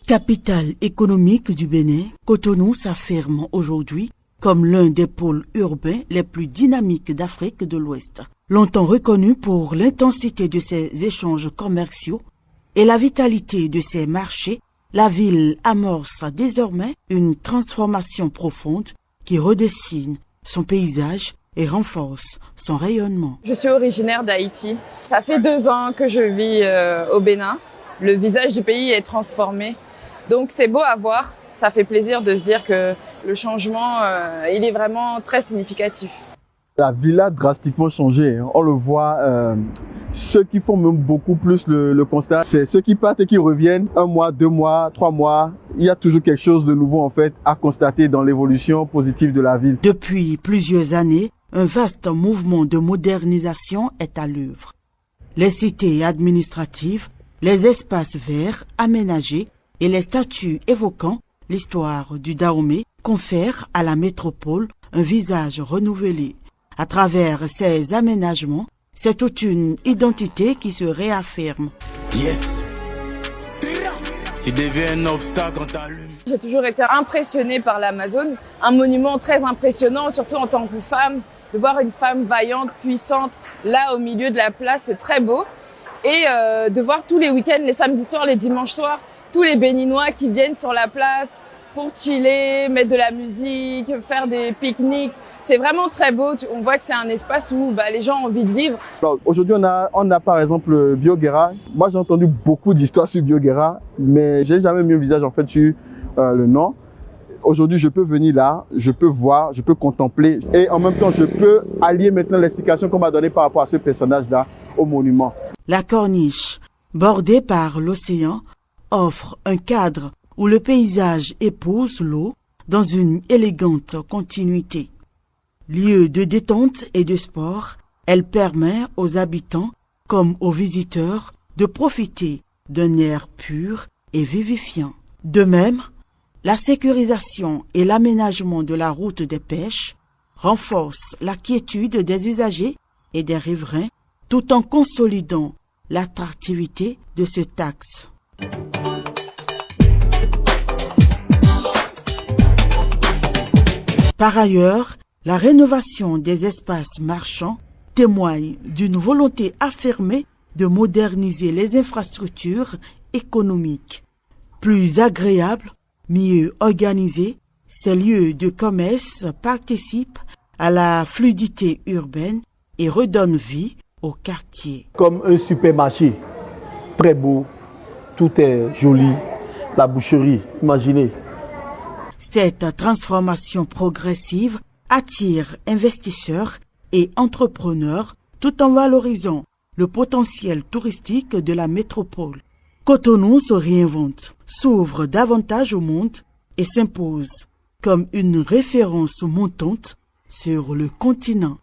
Capitale économique du Bénin, Cotonou s'affirme aujourd'hui comme l'un des pôles urbains les plus dynamiques d'Afrique de l'Ouest. Longtemps reconnu pour l'intensité de ses échanges commerciaux et la vitalité de ses marchés, la ville amorce désormais une transformation profonde qui redessine son paysage et renforce son rayonnement. Je suis originaire d'Haïti. Ça fait 2 ans que je vis au Bénin. Le visage du pays est transformé. Donc c'est beau à voir. Ça fait plaisir de se dire que le changement, il est vraiment très significatif. La ville a drastiquement changé. On le voit. Ceux qui font même beaucoup plus le constat, c'est ceux qui partent et qui reviennent 1 mois, 2 mois, 3 mois. Il y a toujours quelque chose de nouveau en fait à constater dans l'évolution positive de la ville. Depuis plusieurs années, un vaste mouvement de modernisation est à l'œuvre. Les cités administratives, les espaces verts aménagés et les statues évoquant l'histoire du Dahomey confèrent à la métropole un visage renouvelé. À travers ces aménagements, c'est toute une identité qui se réaffirme. Yes. Tu deviens un obstacle quand t'allumes. J'ai toujours été impressionnée par l'Amazone, un monument très impressionnant, surtout en tant que femme. De voir une femme vaillante, puissante, là au milieu de la place, c'est très beau. Et de voir tous les week-ends, les samedis soirs, les dimanches soirs, tous les Béninois qui viennent sur la place pour chiller, mettre de la musique, faire des pique-niques. C'est vraiment très beau. On voit que c'est un espace où les gens ont envie de vivre. Aujourd'hui, on a par exemple Bioguera. Moi, j'ai entendu beaucoup d'histoires sur Bioguera, mais j'ai jamais mis un visage en fait sur le nom. Aujourd'hui, je peux venir là, je peux voir, je peux contempler et en même temps, je peux allier maintenant l'explication qu'on m'a donnée par rapport à ce personnage-là au monument. La corniche, bordée par l'océan, offre un cadre où le paysage épouse l'eau dans une élégante continuité. Lieu de détente et de sport, elle permet aux habitants comme aux visiteurs de profiter d'un air pur et vivifiant. De même, la sécurisation et l'aménagement de la route des pêches renforcent la quiétude des usagers et des riverains tout en consolidant l'attractivité de ce axe. Par ailleurs, la rénovation des espaces marchands témoigne d'une volonté affirmée de moderniser les infrastructures économiques. Plus agréables, mieux organisés, ces lieux de commerce participent à la fluidité urbaine et redonnent vie au quartier. Comme un supermarché, très beau, tout est joli, la boucherie, imaginez. Cette transformation progressive attire investisseurs et entrepreneurs tout en valorisant le potentiel touristique de la métropole. Cotonou se réinvente, s'ouvre davantage au monde et s'impose comme une référence montante sur le continent.